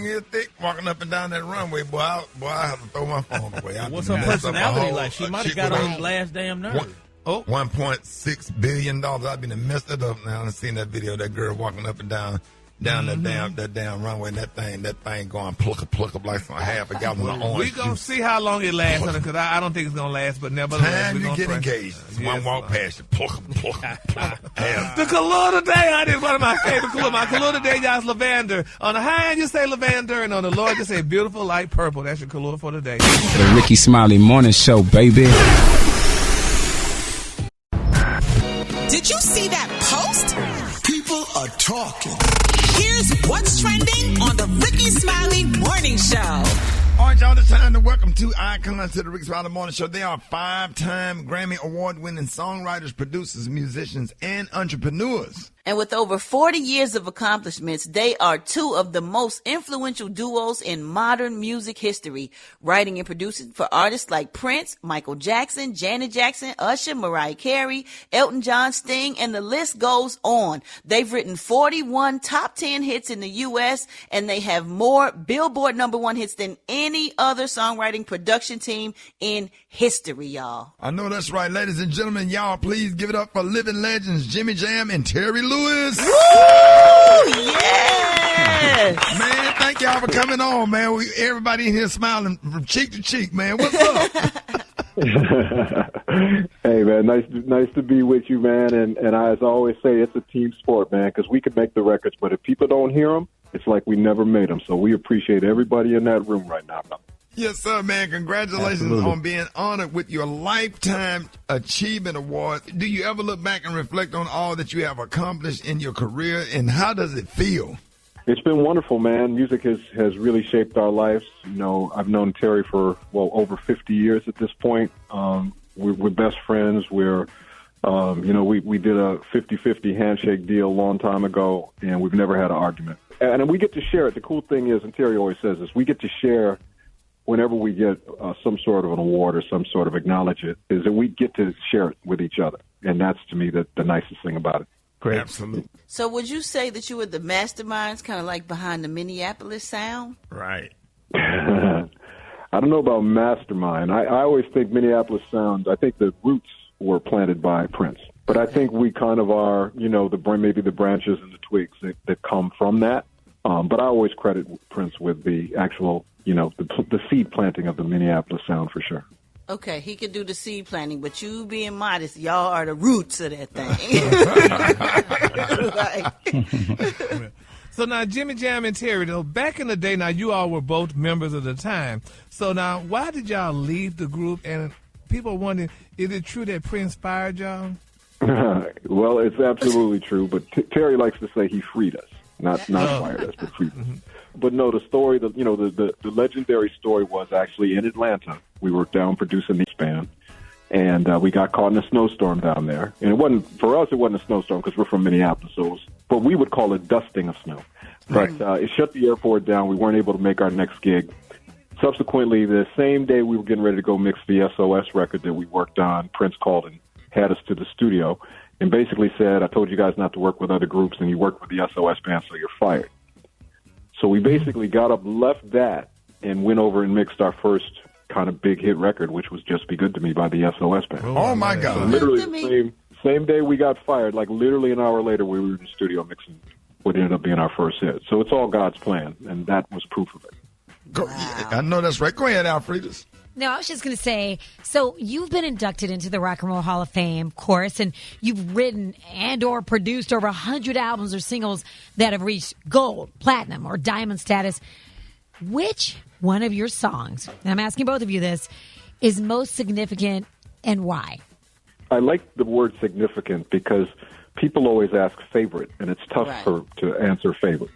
is thick, walking up and down that runway, boy, I have to throw my phone away. What's her personality like? She might have got on his last damn nerve. $1.6 billion. I've been messed it up now and seen that video of that girl walking up and down that damn runway, and that thing going pluck up like half a gallon of orange. We're going to see how long it lasts, because I don't think it's going to last, but nevertheless. Time you get engaged. One walk past you, pluck. The color today, honey, is one of my favorite colors. My color today, y'all, is lavender. On the high end, you say lavender, and on the low end, you say beautiful light purple. That's your color for today. The Rickey Smiley Morning Show, baby. Did you see that post? People are talking. Here's what's trending on the Rickey Smiley Morning Show. All right, y'all, it's time to welcome two icons to the Rickey Smiley Morning Show. They are 5-time Grammy Award-winning songwriters, producers, musicians, and entrepreneurs. And with over 40 years of accomplishments, they are two of the most influential duos in modern music history, writing and producing for artists like Prince, Michael Jackson, Janet Jackson, Usher, Mariah Carey, Elton John, Sting, and the list goes on. They've written 41 top 10 hits in the U.S., and they have more Billboard #1 hits than any other songwriting production team in history, y'all. I know that's right, ladies and gentlemen. Y'all, please give it up for living legends Jimmy Jam and Terry Lewis. Woo! Yes! Man, thank y'all for coming on, man. Everybody in here smiling from cheek to cheek, man. What's up? Hey, man, nice to be with you, man. And as I always say, it's a team sport, man, because we can make the records, but if people don't hear them, it's like we never made them. So we appreciate everybody in that room right now. Yes, sir, man. Congratulations on being honored with your Lifetime Achievement Award. Do you ever look back and reflect on all that you have accomplished in your career, and how does it feel? It's been wonderful, man. Music has really shaped our lives. You know, I've known Terry for, over 50 years at this point. We're best friends. We did a 50-50 handshake deal a long time ago, and we've never had an argument. And we get to share it. The cool thing is, and Terry always says this, we get to share whenever we get some sort of an award or some sort of acknowledgement, is that we get to share it with each other. And that's, to me, the nicest thing about it. Great. Absolutely. So would you say that you were the masterminds, kind of like behind the Minneapolis sound? Right. I don't know about mastermind. I always think Minneapolis sound, I think the roots were planted by Prince. But I think we kind of are, maybe the branches and the twigs that come from that. But I always credit Prince with the actual, the seed planting of the Minneapolis sound for sure. Okay, he could do the seed planting, but you being modest, y'all are the roots of that thing. So now, Jimmy Jam and Terry, though, back in the day, now you all were both members of the time. So now, why did y'all leave the group? And people are wondering, is it true that Prince fired y'all? Well, it's absolutely true, but Terry likes to say he freed us. Not fired us, but freed us. But no, the story, the legendary story was actually in Atlanta. We were down producing the band, and we got caught in a snowstorm down there. And it wasn't a snowstorm because we're from Minneapolis, so it was, but we would call it dusting of snow. But it shut the airport down. We weren't able to make our next gig. Subsequently, the same day we were getting ready to go mix the SOS record that we worked on, Prince called and had us to the studio and basically said, I told you guys not to work with other groups, and you worked with the SOS band, so you're fired. So we basically got up, left that, and went over and mixed our first kind of big hit record, which was Just Be Good to Me by the SOS band. Oh, my God. So literally same day we got fired, like literally an hour later we were in the studio mixing what ended up being our first hit. So it's all God's plan, and that was proof of it. I know that's right. Go ahead, Alfredus. No, I was just going to say, so you've been inducted into the Rock and Roll Hall of Fame, of course, and you've written and or produced over 100 albums or singles that have reached gold, platinum, or diamond status. Which one of your songs, and I'm asking both of you this, is most significant and why? I like the word significant because people always ask favorite, and it's tough to answer favorite.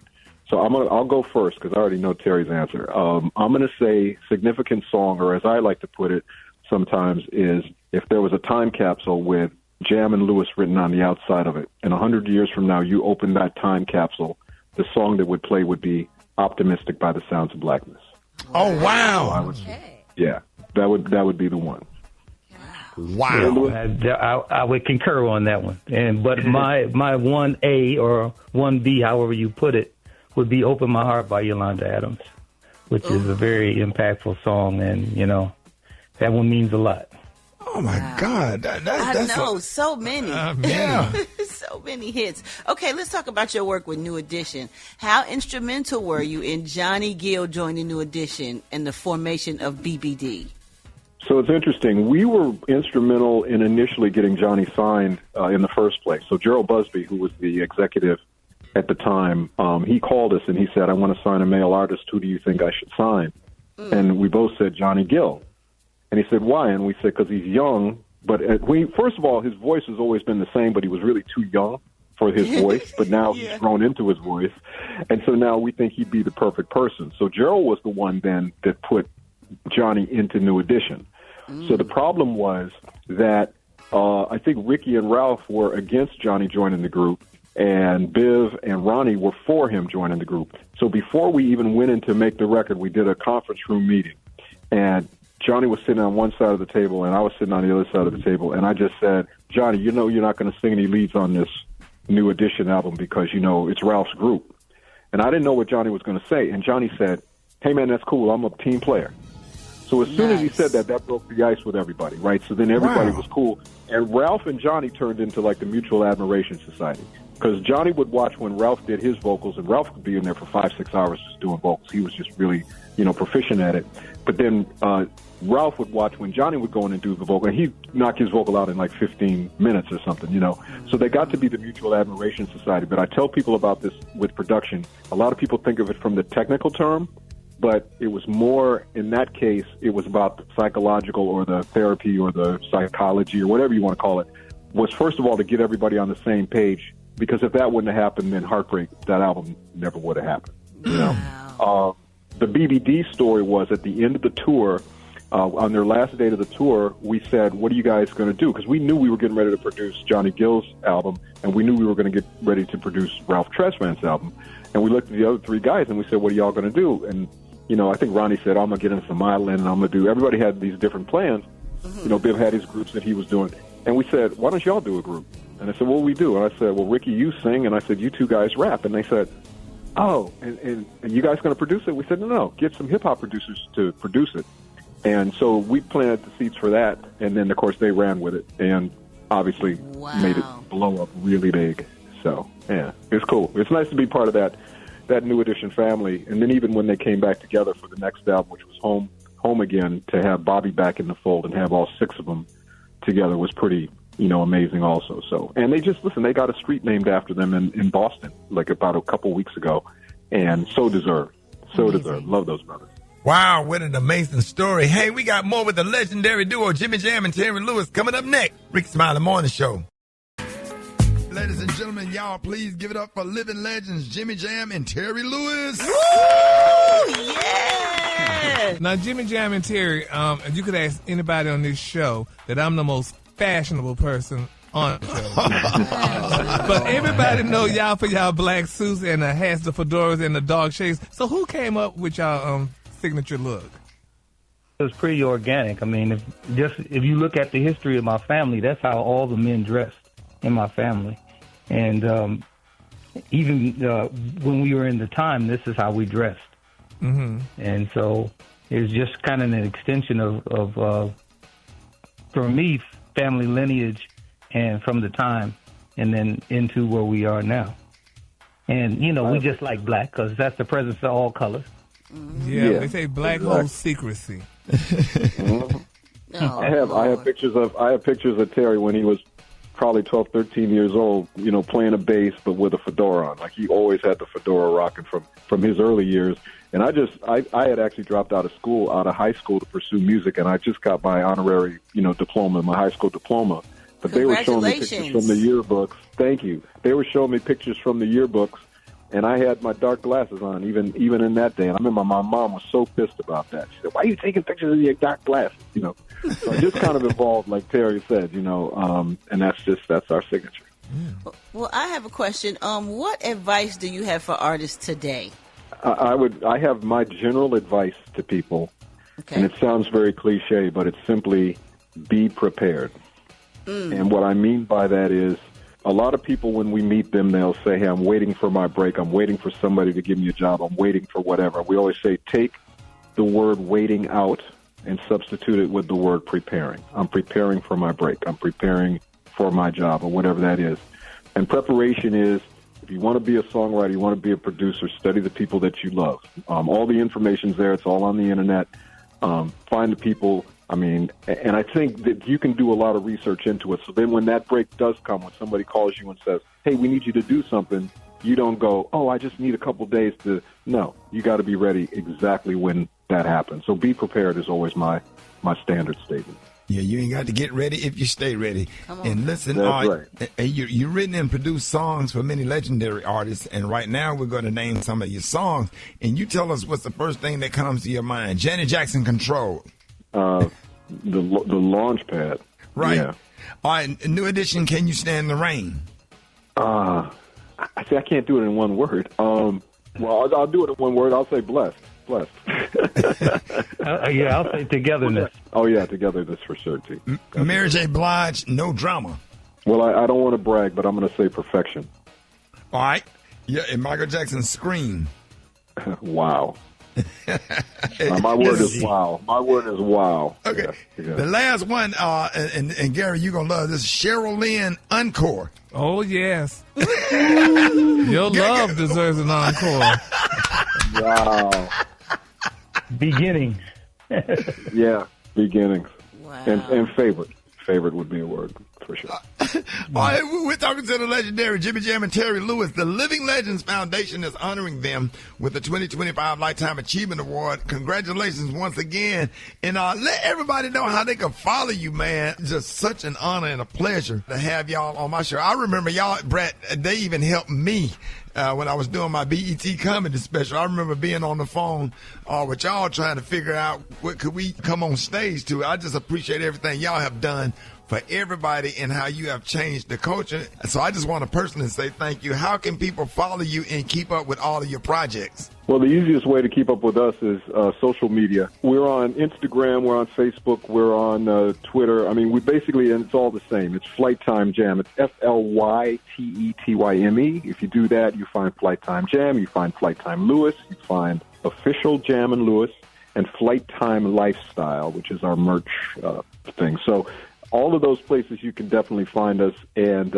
So I'll go first because I already know Terry's answer. I'm going to say significant song, or as I like to put it sometimes, is if there was a time capsule with Jam and Lewis written on the outside of it, and 100 years from now you open that time capsule, the song that would play would be Optimistic by the Sounds of Blackness. Oh, wow. So that would be the one. Wow. I would concur on that one. But my 1A or 1B, however you put it, would be Open My Heart by Yolanda Adams, which is a very impactful song, and, that one means a lot. Oh, my God. I know, so many. Yeah. So many hits. Okay, let's talk about your work with New Edition. How instrumental were you in Johnny Gill joining New Edition and the formation of BBD? So it's interesting. We were instrumental in initially getting Johnny signed in the first place. So Gerald Busby, who was the executive at the time, he called us and he said, I want to sign a male artist. Who do you think I should sign? And we both said Johnny Gill. And he said, why? And we said, because he's young. But first of all, his voice has always been the same, but he was really too young for his voice. But now he's grown into his voice. And so now we think he'd be the perfect person. So Gerald was the one then that put Johnny into New Edition. So the problem was that I think Rickey and Ralph were against Johnny joining the group, and Biv and Ronnie were for him joining the group. So before we even went in to make the record, we did a conference room meeting. And Johnny was sitting on one side of the table, and I was sitting on the other side of the table. And I just said, Johnny, you're not going to sing any leads on this New Edition album because, it's Ralph's group. And I didn't know what Johnny was going to say. And Johnny said, hey, man, that's cool. I'm a team player. So as soon as he said that broke the ice with everybody, right? So then everybody was cool. And Ralph and Johnny turned into like the Mutual Admiration Society. Because Johnny would watch when Ralph did his vocals, and Ralph could be in there for 5-6 hours just doing vocals. He was just really, proficient at it. But then Ralph would watch when Johnny would go in and do the vocal, and he'd knock his vocal out in like 15 minutes or something, So they got to be the Mutual Admiration Society. But I tell people about this with production. A lot of people think of it from the technical term, but it was more, in that case, it was about the psychological or the therapy or the psychology or whatever you want to call it, was first of all to get everybody on the same page, because if that wouldn't have happened, then Heartbreak, that album never would have happened. The BBD story was at the end of the tour, on their last date of the tour, we said, what are you guys going to do? Because we knew we were getting ready to produce Johnny Gill's album, and we knew we were going to get ready to produce Ralph Tresvant's album. And we looked at the other three guys, and we said, what are y'all going to do? And I think Ronnie said, I'm going to get into some modeling, and I'm going to do... Everybody had these different plans. Biv had his groups that he was doing. And we said, why don't y'all do a group? And I said, what do we do? And I said, well, Rickey, you sing. And I said, you two guys rap. And they said, oh, and you guys going to produce it? We said, no, get some hip-hop producers to produce it. And so we planted the seeds for that. And then, of course, they ran with it and obviously made it blow up really big. So, yeah, it's cool. It's nice to be part of that New Edition family. And then even when they came back together for the next album, which was Home Again, to have Bobby back in the fold and have all 6 of them together was pretty, amazing also. So, and they they got a street named after them in Boston, like about a couple weeks ago, and so deserved. Love those brothers. Wow, what an amazing story. Hey, we got more with the legendary duo Jimmy Jam and Terry Lewis coming up next. Rickey Smiley Morning Show. Ladies and gentlemen, y'all please give it up for living legends Jimmy Jam and Terry Lewis. Woo! Yeah! Now, Jimmy Jam and Terry, you could ask anybody on this show that I'm the most fashionable person on the show. But everybody know y'all for y'all black suits and the hats, the fedoras, and the dog shades. So who came up with y'all signature look? It was pretty organic. I mean, if you look at the history of my family, that's how all the men dressed in my family. And even when we were in the time, this is how we dressed. Mm-hmm. And so it was just kind of an extension of for me, family lineage and from the time and then into where we are now. And, we just like black because that's the presence of all colors. Yeah, they say black holds secrecy. I have pictures of Terry when he was probably 12, 13 years old, playing a bass but with a fedora on. Like, he always had the fedora rocking from his early years. And I had actually dropped out of high school to pursue music, and I just got my honorary, diploma, my high school diploma. But they were showing me pictures from the yearbooks. Thank you. They were showing me pictures from the yearbooks, and I had my dark glasses on, even in that day. And I remember my mom was so pissed about that. She said, "Why are you taking pictures of your dark glasses?" So I just kind of evolved, like Terry said, and that's our signature. Well, I have a question. What advice do you have for artists today? I have my general advice to people, and it sounds very cliche, but it's simply be prepared. And what I mean by that is, a lot of people, when we meet them, they'll say, "Hey, I'm waiting for my break. I'm waiting for somebody to give me a job. I'm waiting for whatever." We always say, take the word waiting out and substitute it with the word preparing. I'm preparing for my break. I'm preparing for my job, or whatever that is. And preparation is, if you want to be a songwriter, you want to be a producer, study the people that you love. All the information's there. It's all on the internet. Find the people. And I think that you can do a lot of research into it. So then when that break does come, when somebody calls you and says, "Hey, we need you to do something," you don't go, "Oh, I just need a couple days to." No, you got to be ready exactly when that happens. So be prepared is always my standard statement. Yeah, you ain't got to get ready if you stay ready. And listen, right. You've written and produced songs for many legendary artists, and right now we're going to name some of your songs. And you tell us what's the first thing that comes to your mind. Janet Jackson, Control. The launch pad. Right. Yeah. All right, New Edition, Can You Stand the Rain? I can't do it in one word. Well, I'll do it in one word. I'll say blessed. Blessed. I'll say Togetherness. Oh, yeah, Togetherness for sure, too. Mary J. Blige, No Drama. Well, I don't want to brag, but I'm going to say Perfection. All right. Yeah, and Michael Jackson, Scream. Wow. My word is wow. My word is wow. Okay. Yeah. The last one, and Gary, you're going to love this, Cheryl Lynn, Encore. Oh, yes. Your love deserves an encore. Wow. Beginning. Yeah, beginnings. Wow. And favorite. Favorite would be a word, for sure. All right, we're talking to the legendary Jimmy Jam and Terry Lewis. The Living Legends Foundation is honoring them with the 2025 Lifetime Achievement Award. Congratulations once again. And let everybody know how they can follow you, man. Just such an honor and a pleasure to have y'all on my show. I remember y'all, Brat, they even helped me when I was doing my BET comedy special. I remember being on the phone with y'all trying to figure out what could we come on stage to. I just appreciate everything y'all have done for everybody and how you have changed the culture. So I just want to personally say thank you. How can people follow you and keep up with all of your projects? Well, the easiest way to keep up with us is social media. We're on Instagram, we're on Facebook, we're on Twitter. I mean, we basically, and it's all the same. It's Flight Time Jam. It's FLYTETYME. If you do that, you find Flight Time Jam, you find Flight Time Lewis, you find Official Jam and Lewis, and Flight Time Lifestyle, which is our merch thing. So all of those places you can definitely find us. And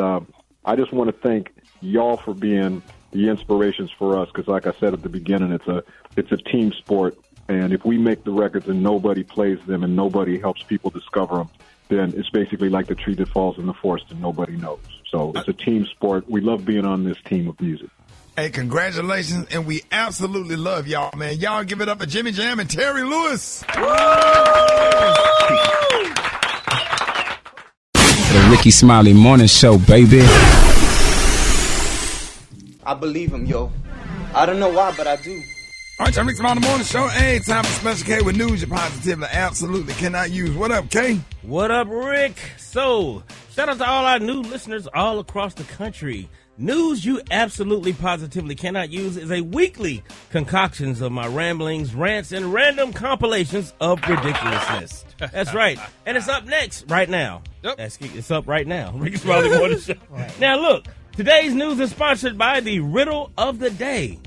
I just want to thank y'all for being the inspirations for us, because like I said at the beginning, it's a team sport, and if we make the records and nobody plays them and nobody helps people discover them, then it's basically like the tree that falls in the forest and nobody knows. So it's a team sport. We love being on this team of music. Hey, congratulations, and we absolutely love y'all, man. Y'all give it up for Jimmy Jam and Terry Lewis. The Rickey Smiley Morning Show, baby. I believe him, yo. I don't know why, but I do. All right, Rickey Smiley Morning Show. Hey, time for Special K with news you positively absolutely cannot use. What up, K? What up, Rick? So, shout out to all our new listeners all across the country. News you absolutely positively cannot use is a weekly concoctions of my ramblings, rants, and random compilations of ridiculousness. That's right. And it's up next right now. Yep. It's up right now. Rickey Smiley Morning Show. Right. Now, look. Today's news is sponsored by the Riddle of the Day.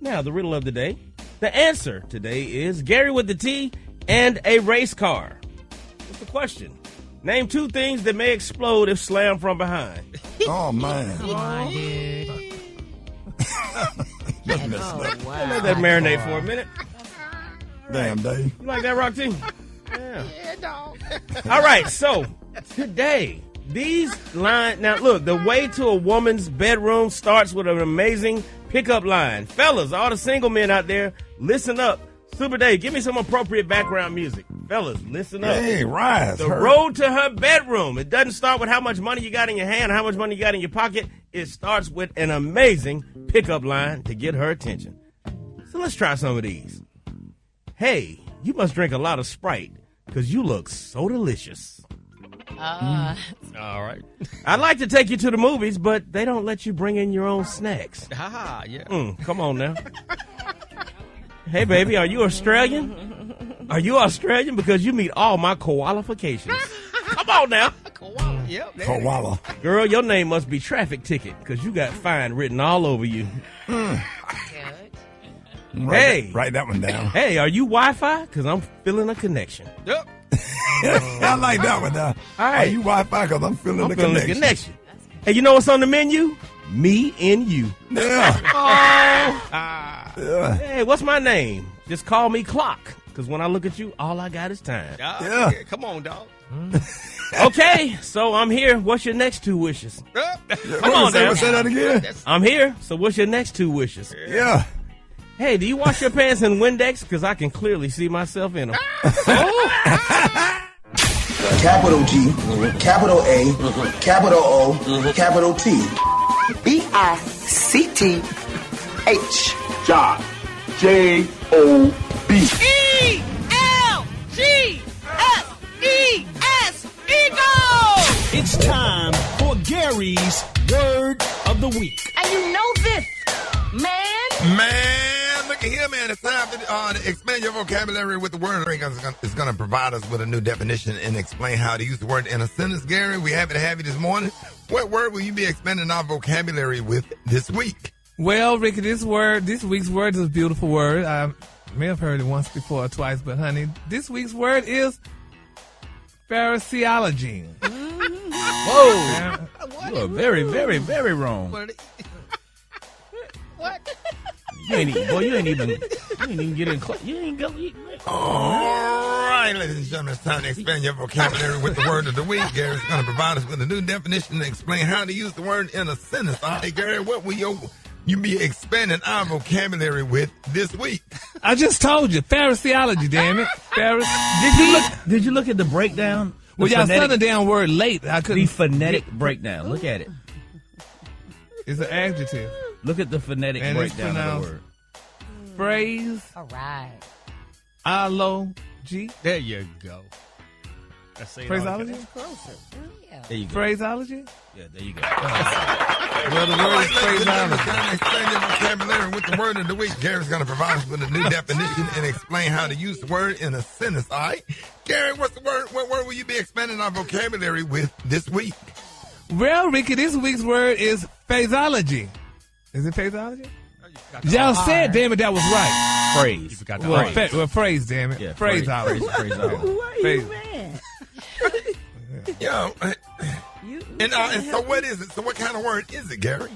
Now, the Riddle of the Day. The answer today is Gary with the T and a race car. What's the question? Name two things that may explode if slammed from behind. Oh, man. Come on, dude. Let that marinate for a minute. Damn, Dave. You like that, Rock Team? Yeah, dog. All right, so today, these lines. Now, look, the way to a woman's bedroom starts with an amazing pickup line. Fellas, all the single men out there, listen up. Super Dave, give me some appropriate background music. Fellas, listen up. Hey, rise. The road to her bedroom. It doesn't start with how much money you got in your hand or how much money you got in your pocket. It starts with an amazing pickup line to get her attention. So let's try some of these. Hey, you must drink a lot of Sprite because you look so delicious. All right. I'd like to take you to the movies, but they don't let you bring in your own snacks. Haha, yeah. Come on now. Hey, baby, are you Australian? Are you Australian? Because you meet all my qualifications. Come on now. Koala. Yep. Koala. Girl, your name must be traffic ticket because you got fine written all over you. Hey. Write that one down. Hey, are you Wi-Fi? Because I'm feeling a connection. Yep. I like that one now. All right. Are you Wi-Fi? Because I'm feeling the connection. Hey, you know what's on the menu? Me and you. Yeah. Hey, what's my name? Just call me Clock. Because when I look at you, all I got is time. Yeah. Come on, dog. Okay, so I'm here. What's your next two wishes? Come on, now. Say that again. I'm here. So what's your next two wishes? Yeah. Hey, do you wash your pants in Windex? Because I can clearly see myself in them. Capital G, capital A, capital O, capital T. BICTH. Job. JOB. ELGSES. Eagle! It's time for Gary's Word of the Week. And you know this, man. Man, look at here, man. It's time to expand your vocabulary with the word. It's going to provide us with a new definition and explain how to use the word in a sentence. Gary, we happy to have you this morning. What word will you be expanding our vocabulary with this week? Well, Ricky, this week's word is a beautiful word. I may have heard it once before or twice, but honey, this week's word is Phariseology. Whoa. You are very, very, very wrong. What? You ain't even getting close. All right, ladies and gentlemen, it's time to expand your vocabulary with the word of the week. Gary's going to provide us with a new definition and explain how to use the word in a sentence. All right, Gary, what will you be expanding our vocabulary with this week? I just told you, Phariseology, damn it. Did you look at the breakdown? Well, y'all said the damn word late. I couldn't. The phonetic breakdown. Look at it. It's an adjective. Look at the phonetic breakdown of the word. Phrase. All right. Ology. There you go. Phraseology? There you go. Phraseology? Yeah, there you go. Well, the word is phraseology. Expand your vocabulary with the word of the week. Gary's going to provide us with a new definition and explain how to use the word in a sentence. All right? Gary, what's the word? What word will you be expanding our vocabulary with this week? Well, Ricky, this week's word is phraseology. Is it phraseology? Y'all said, damn it, that was right. Phrase. You forgot the phrase. Phrase, damn it. Yeah, phraseology. Phraseology. Yo, and so what is it? So what kind of word is it, Gary?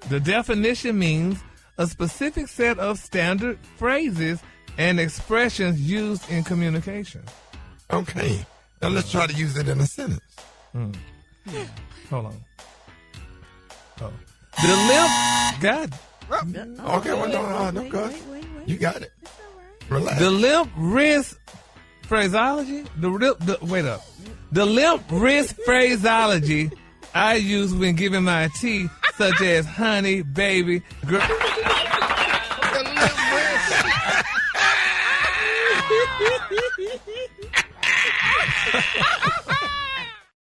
The definition means a specific set of standard phrases and expressions used in communication. Okay. Now let's try to use it in a sentence. Hold on. Oh. The limp... God. Okay, well, no, cuz. You got it. Relax. The limp wrist phraseology? Wait up. The limp wrist phraseology I use when giving my tea, such as honey, baby, girl.